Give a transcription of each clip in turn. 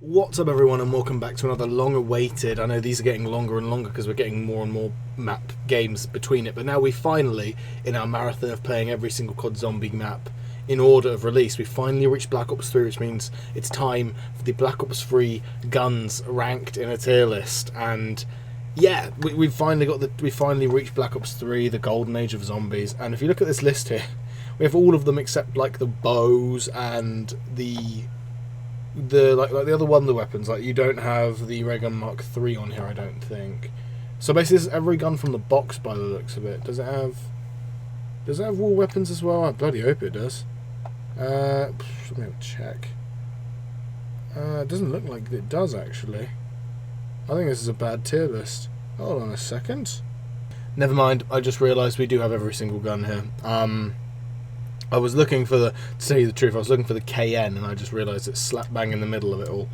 What's up everyone and welcome back to another long awaited, I know these are getting longer and longer because we're getting more and more map games between it, but now we finally, in our marathon of playing every single COD Zombie map in order of release, we finally reached Black Ops 3, which means it's time for the Black Ops 3 guns ranked in a tier list. And yeah, we finally reached Black Ops 3, the golden age of zombies. And if you look at this list here, we have all of them except like the bows and the other wonder weapons. Like, you don't have the Ray Gun Mark III on here, I don't think. So basically this is every gun from the box by the looks of it. Does it have all weapons as well? I bloody hope it does. Let me check. It doesn't look like it does, actually. I think this is a bad tier list. Hold on a second. Never mind, I just realised we do have every single gun here. I was looking for to tell you the truth, I was looking for the KN and I just realised it's slap bang in the middle of it all.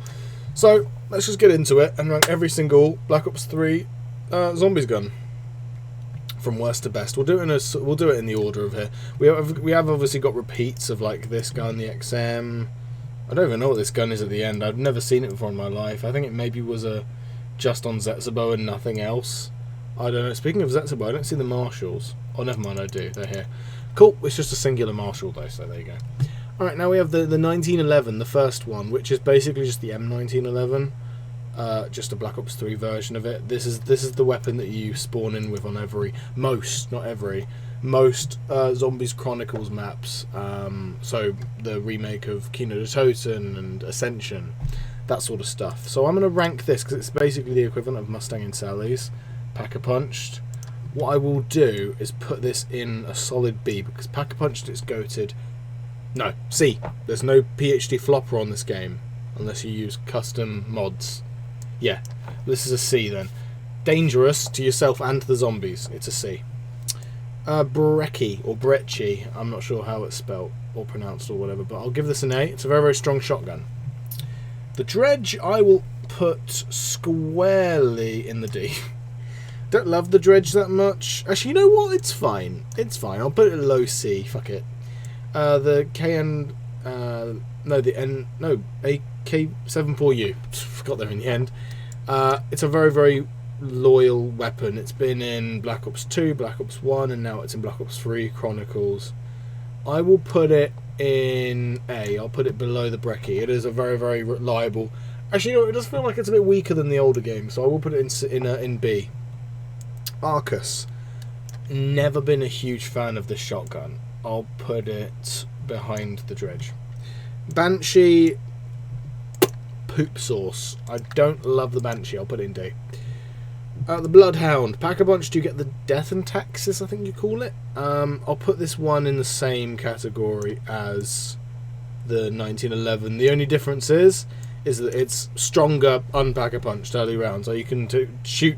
So, let's just get into it and rank every single Black Ops 3 Zombies gun. From worst to best. We'll do it in the order of here. We have obviously got repeats of like this gun, the XM. I don't even know what this gun is at the end. I've never seen it before in my life. I think it maybe was just on Zetsubo and nothing else. I don't know. Speaking of Zetsubo, I don't see the Marshals. Oh, never mind, I do. They're here. Cool, it's just a singular Marshal though, so there you go. Alright, now we have the 1911, the first one, which is basically just the M1911. Just a Black Ops 3 version of it. This is the weapon that you spawn in with on most Zombies Chronicles maps. So the remake of Kino de Toten and Ascension, that sort of stuff. So I'm going to rank this because it's basically the equivalent of Mustang and Sally's Pack-a-Punched. What I will do is put this in a solid B, because Pack-a-Punched is goated. No, C. There's no PhD flopper on this game, unless you use custom mods. Yeah, this is a C then. Dangerous to yourself and to the zombies. It's a C. Brecci, or Brecci, I'm not sure how it's spelt, or pronounced, or whatever, but I'll give this an A. It's a very, very strong shotgun. The Dredge, I will put squarely in the D. Don't love the Dredge that much. Actually, you know what? It's fine. It's fine. I'll put it low C. Fuck it. The KN... AK-74U. Got there in the end. It's a very, very loyal weapon. It's been in Black Ops 2, Black Ops 1, and now it's in Black Ops 3 Chronicles. I will put it in A. I'll put it below the Brecci. It is a very, very reliable... Actually, you know, it does feel like it's a bit weaker than the older games, so I will put it in B. Arcus. Never been a huge fan of this shotgun. I'll put it behind the Dredge. Banshee, poop sauce. I don't love the Banshee. I'll put it in D. The Bloodhound. Pack-a-Punch, do you get the Death and Taxes, I think you call it? I'll put this one in the same category as the 1911. The only difference is that it's stronger unpack-a-punched early rounds. So you can shoot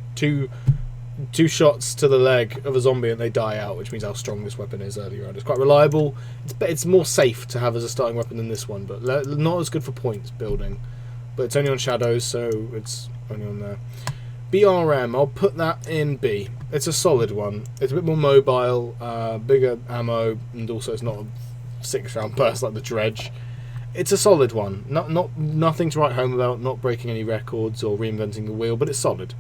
two shots to the leg of a zombie and they die out, which means how strong this weapon is early round. It's quite reliable. It's more safe to have as a starting weapon than this one, but not as good for points building. But it's only on shadows, so it's only on there. BRM, I'll put that in B. It's a solid one. It's a bit more mobile, bigger ammo, and also it's not a 6-round burst like the Dredge. It's a solid one. Nothing to write home about, not breaking any records or reinventing the wheel, but it's solid.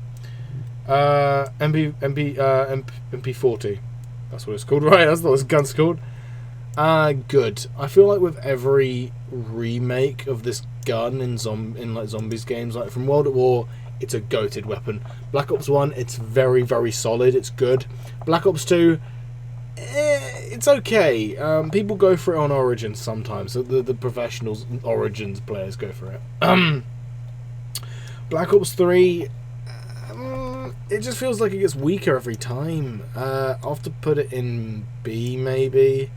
MP40. That's what it's called, right? That's what this gun's called. Good. I feel like with every remake of this gun in like zombies games, like from World at War, it's a goated weapon. Black Ops 1, it's very, very solid. It's good. Black Ops 2, it's okay. People go for it on Origins sometimes. The professionals, Origins players go for it. Black Ops 3, it just feels like it gets weaker every time. I'll have to put it in B, maybe.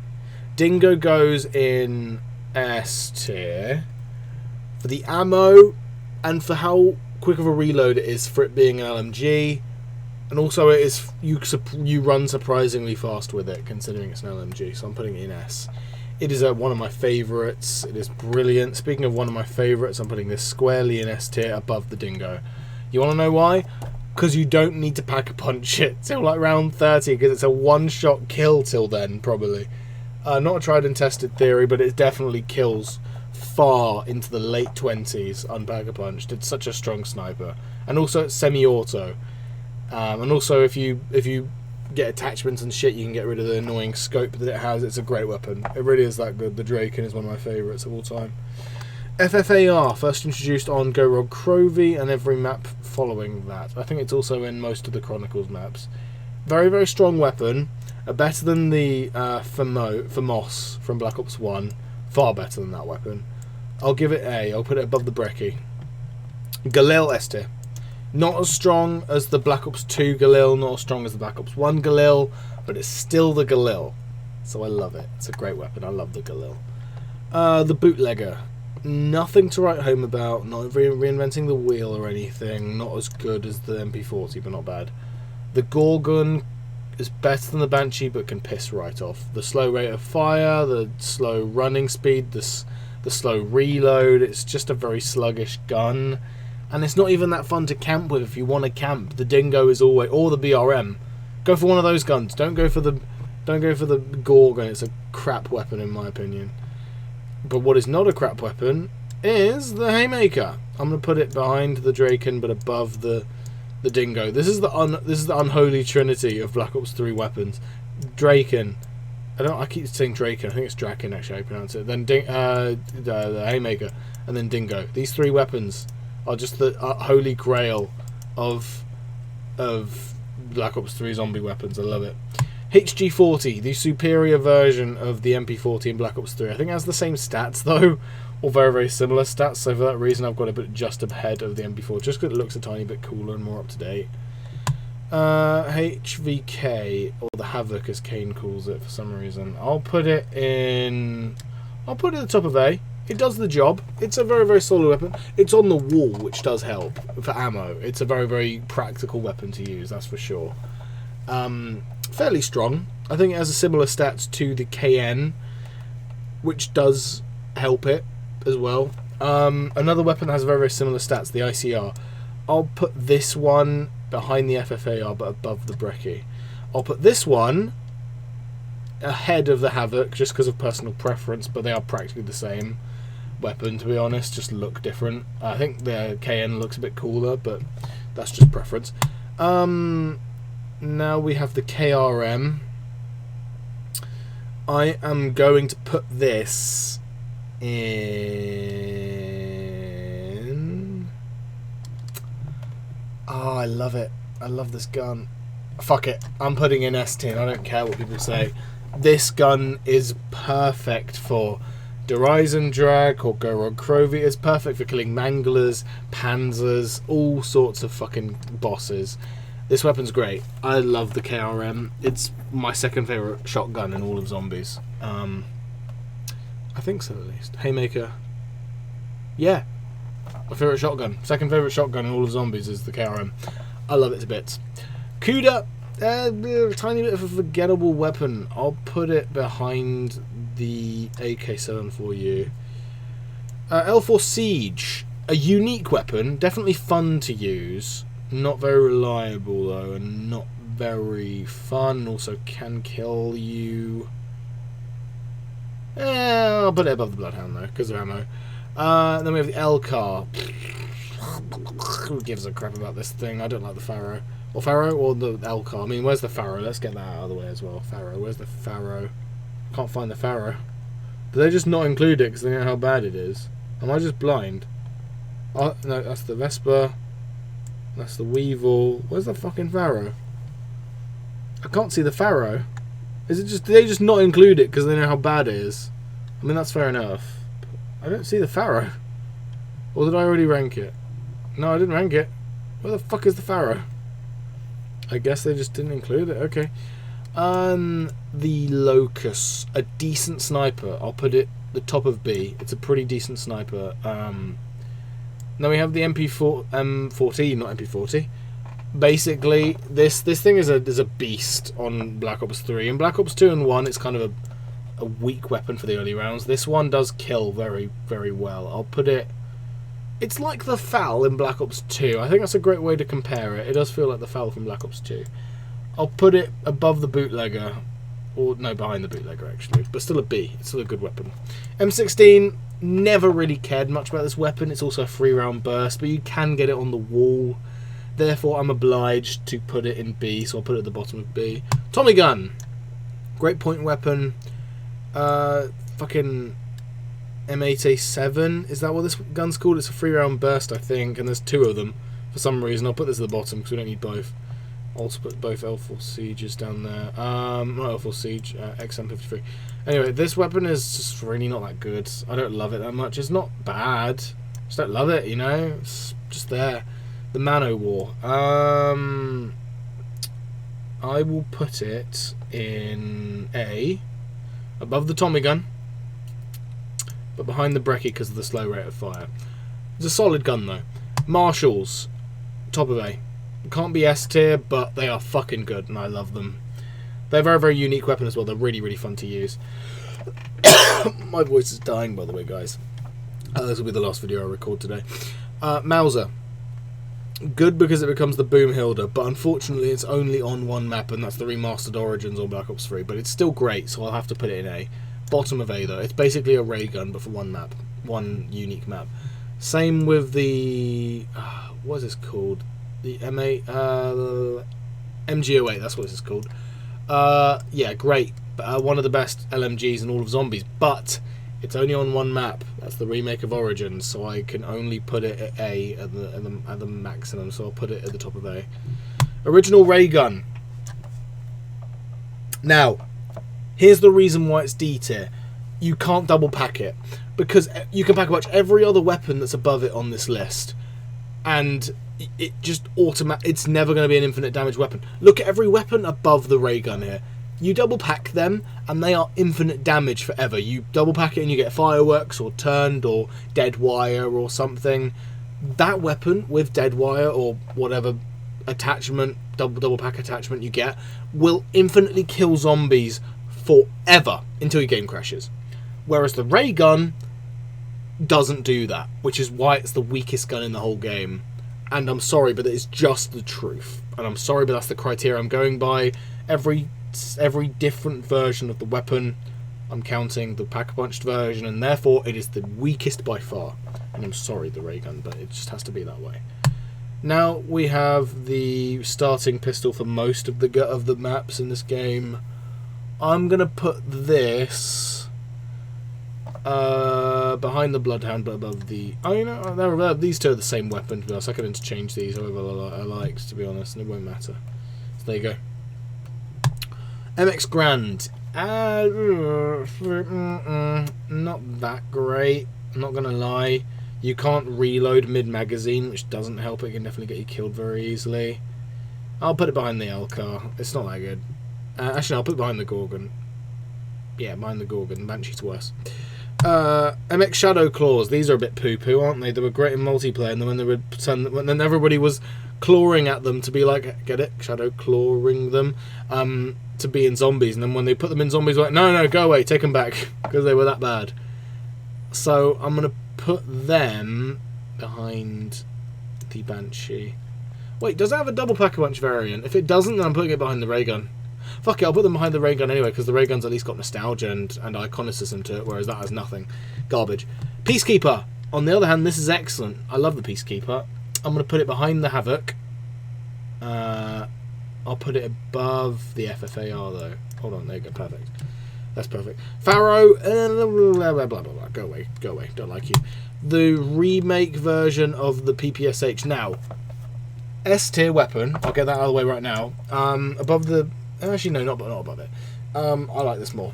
Dingo goes in S tier. For the ammo, and for how quick of a reload it is for it being an LMG. And also it is you run surprisingly fast with it, considering it's an LMG, so I'm putting it in S. It is one of my favourites. It is brilliant. Speaking of one of my favourites, I'm putting this squarely in S tier above the Dingo. You want to know why? Because you don't need to pack-a-punch it till like round 30, because it's a one-shot kill till then, probably. Not a tried and tested theory, but it definitely kills far into the late 20s, unpack-a-punched. It's such a strong sniper. And also it's semi-auto. And also if you get attachments and shit, you can get rid of the annoying scope that it has. It's a great weapon. It really is that good. The Draken is one of my favourites of all time. FFAR, first introduced on Go Rogue Crovey and every map following that. I think it's also in most of the Chronicles maps. Very, very strong weapon. Better than the Famos from Black Ops 1. Far better than that weapon. I'll give it A. I'll put it above the Brecci. Galil S tier. Not as strong as the Black Ops 2 Galil, not as strong as the Black Ops 1 Galil, but it's still the Galil. So I love it. It's a great weapon. I love the Galil. The Bootlegger. Nothing to write home about. Not reinventing the wheel or anything. Not as good as the MP40, but not bad. The Gorgon is better than the Banshee, but can piss right off. The slow rate of fire, the slow running speed, the slow reload. It's just a very sluggish gun. And it's not even that fun to camp with if you want to camp. The Dingo is always, or the BRM. Go for one of those guns. Don't go for the Gorgon. It's a crap weapon in my opinion. But what is not a crap weapon is the Haymaker. I'm gonna put it behind the Draken, but above the Dingo. This is the unholy trinity of Black Ops 3 weapons. Draken. I keep saying Draken. I think it's Draken actually. I pronounce it. Then the Haymaker, and then Dingo. These three weapons are just the holy grail of Black Ops 3 zombie weapons. I love it. HG40, the superior version of the MP40 in Black Ops 3. I think it has the same stats though, or very, very similar stats, so for that reason I've got to put it just ahead of the MP4, just because it looks a tiny bit cooler and more up to date. HVK, or the Havoc as Kane calls it for some reason. I'll put it at the top of A. It does the job. It's a very, very solid weapon. It's on the wall, which does help for ammo. It's a very, very practical weapon to use, that's for sure. Fairly strong. I think it has a similar stats to the KN, which does help it as well. Another weapon that has very, very similar stats, the ICR. I'll put this one behind the FFAR, but above the Brecci. I'll put this one ahead of the Havoc, just because of personal preference, but they are practically the same weapon, to be honest, just look different. I think the KN looks a bit cooler, but that's just preference. Now we have the KRM. I am going to put this in... Oh, I love it. I love this gun. Fuck it. I'm putting in S10. I don't care what people say. This gun is perfect for Derizen Drag or Go Rogue Crovey. It's perfect for killing Manglers, Panzers, all sorts of fucking bosses. This weapon's great. I love the KRM. It's my second favourite shotgun in all of zombies. I think so, at least. Haymaker. Yeah. My favourite shotgun. Second favourite shotgun in all of zombies is the KRM. I love it to bits. Kuda. A tiny bit of a forgettable weapon. I'll put it behind the AK-7 for you. L4 Siege. A unique weapon. Definitely fun to use. Not very reliable though, and not very fun. Also can kill you. I'll put it above the Bloodhound though, because of ammo. Then we have the L-Car. Who gives a crap about this thing? I don't like the Pharaoh. Or Pharaoh or the L-Car. I mean, where's the Pharaoh? Let's get that out of the way as well. Pharaoh. Where's the Pharaoh? Can't find the Pharaoh. Did they just not include it because they know how bad it is? Am I just blind? Oh, no, that's the Vespa. That's the Weevil. Where's the fucking Pharaoh? I can't see the Pharaoh. Is it just... Did they just not include it because they know how bad it is? I mean, that's fair enough. I don't see the Pharaoh. Or did I already rank it? No, I didn't rank it. Where the fuck is the Pharaoh? I guess they just didn't include it. Okay. The Locus. A decent sniper. I'll put it the top of B. It's a pretty decent sniper. Now we have the M40, not MP40. Basically, this thing is a beast on Black Ops 3. In Black Ops 2 and 1, it's kind of a weak weapon for the early rounds. This one does kill very, very well. I'll put it... It's like the FAL in Black Ops 2. I think that's a great way to compare it. It does feel like the FAL from Black Ops 2. I'll put it above the Bootlegger. Or, no, behind the Bootlegger, actually. But still a B. It's still a good weapon. M16, Never really cared much about this weapon. It's also a 3-round burst, but you can get it on the wall. Therefore, I'm obliged to put it in B, so I'll put it at the bottom of B. Tommy gun. Great point weapon. Fucking M8A7. Is that what this gun's called? It's a 3-round burst, I think, and there's 2 of them. For some reason, I'll put this at the bottom because we don't need both. I'll also put both L4 Sieges down there. Not L4 Siege, XM53. Anyway, this weapon is just really not that good. I don't love it that much. It's not bad. Just don't love it, you know? It's just there. The Mano War. I will put it in A, above the Tommy gun, but behind the Brecci because of the slow rate of fire. It's a solid gun though. Marshalls, top of A. Can't be S tier, but they are fucking good and I love them. They're a very, very unique weapon as well. They're really, really fun to use. My voice is dying, by the way, guys. This will be the last video I record today. Mauser. Good because it becomes the Boomhilder, but unfortunately it's only on one map, and that's the Remastered Origins on Black Ops 3. But it's still great, so I'll have to put it in A. Bottom of A, though. It's basically a ray gun, but for one map. One unique map. Same with the... what is this called? The M8... MG08, that's what this is called. Yeah, great. One of the best LMGs in all of Zombies, but it's only on one map. That's the remake of Origins, so I can only put it at A at the maximum, so I'll put it at the top of A. Original ray gun. Now, here's the reason why it's D tier. You can't double pack it, because you can pack much every other weapon that's above it on this list, and it just it's never going to be an infinite damage weapon. Look at every weapon above the ray gun here. You double pack them and they are infinite damage forever. You double pack it and you get fireworks or turned or dead wire or something. That weapon with dead wire or whatever attachment, double pack attachment you get, will infinitely kill zombies forever until your game crashes. Whereas the ray gun doesn't do that, which is why it's the weakest gun in the whole game. And I'm sorry, but it's just the truth. And I'm sorry, but that's the criteria I'm going by. Every different version of the weapon, I'm counting the pack-a-punched version, and therefore it is the weakest by far. And I'm sorry, the ray gun, but it just has to be that way. Now we have the starting pistol for most of the maps in this game. I'm gonna put this behind the Bloodhound, but above the... Oh, you know, these two are the same weapon, to be honest. I could interchange these however I like, to be honest, and it won't matter. So there you go. MX Grand. Not that great, I'm not gonna lie. You can't reload mid-magazine, which doesn't help. It can definitely get you killed very easily. I'll put it behind the L-Car. It's not that good. Actually, no, I'll put it behind the Gorgon. Yeah, behind the Gorgon. Banshee's worse. MX Shadow Claws. These are a bit poo-poo, aren't they? They were great in multiplayer, and then when everybody was clawing at them to be like, get it? Shadow clawing them. To be in zombies, and then when they put them in zombies, like, no, go away, take them back, because they were that bad. So I'm going to put them behind the Banshee. Wait, does it have a double pack-a-punch variant? If it doesn't, then I'm putting it behind the ray gun. Fuck it, I'll put them behind the ray gun anyway, because the ray gun's at least got nostalgia and iconicism to it, whereas that has nothing. Garbage. Peacekeeper. On the other hand, this is excellent. I love the Peacekeeper. I'm going to put it behind the Havoc. I'll put it above the FFAR though. Hold on, there you go, perfect. That's perfect. Pharaoh, blah, blah, blah, blah. Go away, don't like you. The remake version of the PPSH. Now, S tier weapon, I'll get that out of the way right now. Above the, actually no, not above it. I like this more.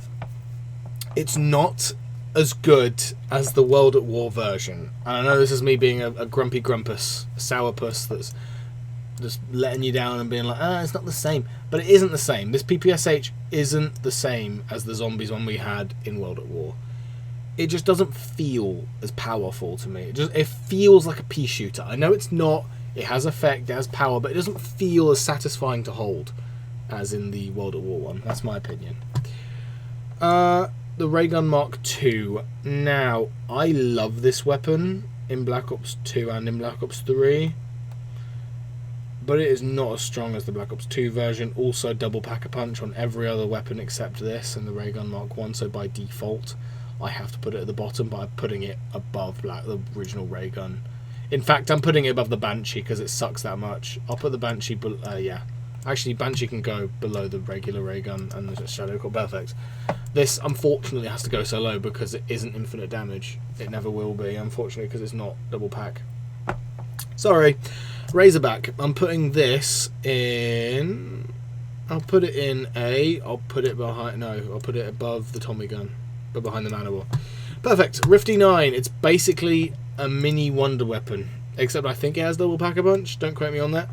It's not as good as the World at War version. And I know this is me being a grumpy grumpus, a sourpuss that's just letting you down and being like, it's not the same. But it isn't the same. This PPSH isn't the same as the Zombies one we had in World at War. It just doesn't feel as powerful to me. It feels like a pea shooter. I know it's not. It has effect, it has power, but it doesn't feel as satisfying to hold as in the World at War one. That's my opinion. The Raygun Mark II. Now, I love this weapon in Black Ops 2 and in Black Ops 3. But it is not as strong as the Black Ops 2 version. Also double pack-a-punch on every other weapon except this and the Raygun Mark 1, so by default I have to put it at the bottom by putting it above the original ray gun. In fact, I'm putting it above the Banshee because it sucks that much. I'll put the Banshee, yeah. Actually, Banshee can go below the regular ray gun and the Shadow Claw. Perfect. This, unfortunately, has to go so low because it isn't infinite damage. It never will be, unfortunately, because it's not double pack. Sorry. Razorback. I'm putting this in... I'll put it in A. I'll put it behind... No, I'll put it above the Tommy gun, but behind the Manowar. Perfect. Rifty 9. It's basically a mini wonder weapon, except I think it has double pack-a-punch. Don't quote me on that.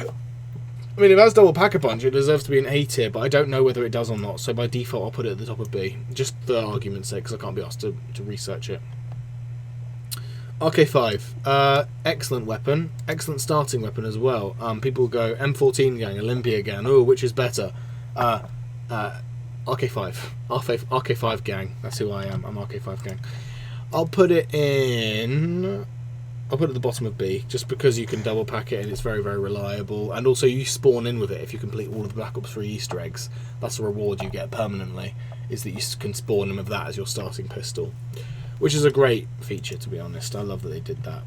I mean, if it has double pack-a-punch, it deserves to be an A tier, but I don't know whether it does or not, so by default I'll put it at the top of B, just for argument's sake, because I can't be asked to research it. RK5, excellent weapon, excellent starting weapon as well. People go M14 gang, Olympia gang, oh, which is better? RK5, RK5 gang, that's who I am, I'm RK5 gang. I'll put it at the bottom of B, just because you can double pack it and it's very, very reliable. And also you spawn in with it if you complete all of the Black Ops 3 Easter eggs. That's a reward you get permanently, is that you can spawn in with that as your starting pistol. Which is a great feature, to be honest. I love that they did that.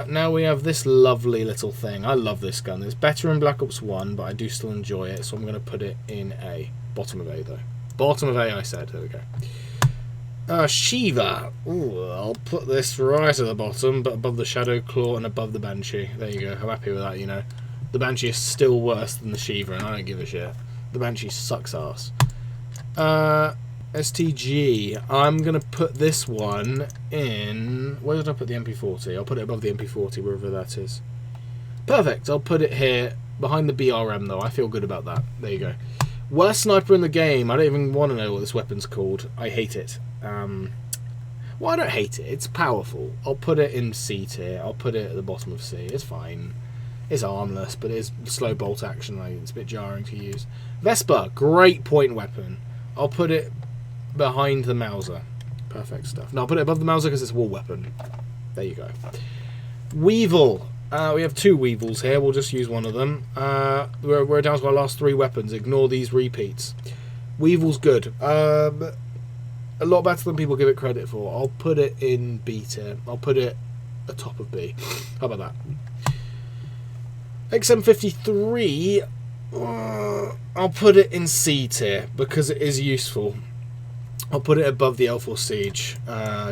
Now we have this lovely little thing. I love this gun. It's better in Black Ops 1, but I do still enjoy it, so I'm going to put it in A. Bottom of A, though. Bottom of A, I said. There we go. Shiva. Ooh, I'll put this right at the bottom, but above the Shadow Claw and above the Banshee. There you go. I'm happy with that, you know. The Banshee is still worse than the Shiva, and I don't give a shit. The Banshee sucks ass. STG. I'm going to put this one in... Where did I put the MP40? I'll put it above the MP40, wherever that is. Perfect. I'll put it here, behind the BRM, though. I feel good about that. There you go. Worst sniper in the game. I don't even want to know what this weapon's called. I hate it. Well, I don't hate it. It's powerful. I'll put it in C tier. I'll put it at the bottom of C. It's fine. It's armless, but it's slow bolt action. Like, it's a bit jarring to use. Vesper. Great point weapon. I'll put it behind the Mauser. Perfect stuff. No, I'll put it above the Mauser because it's a wall weapon. There you go. Weevil. We have two Weevils here. We'll just use one of them. We're down to our last three weapons. Ignore these repeats. Weevil's good. A lot better than people give it credit for. I'll put it in B tier. I'll put it atop of B. How about that? XM53. I'll put it in C tier because it is useful. I'll put it above the L4 Siege,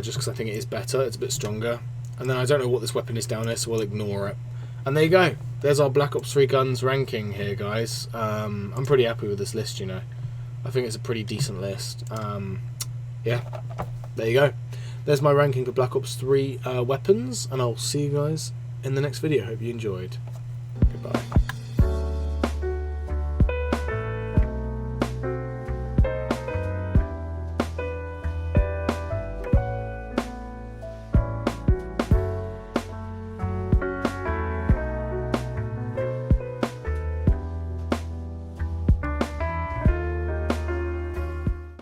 just because I think it is better. It's a bit stronger. And then I don't know what this weapon is down there, so we'll ignore it. And there you go. There's our Black Ops 3 guns ranking here, guys. I'm pretty happy with this list, you know. I think it's a pretty decent list. Yeah, there you go. There's my ranking for Black Ops 3 weapons, and I'll see you guys in the next video. Hope you enjoyed. Goodbye.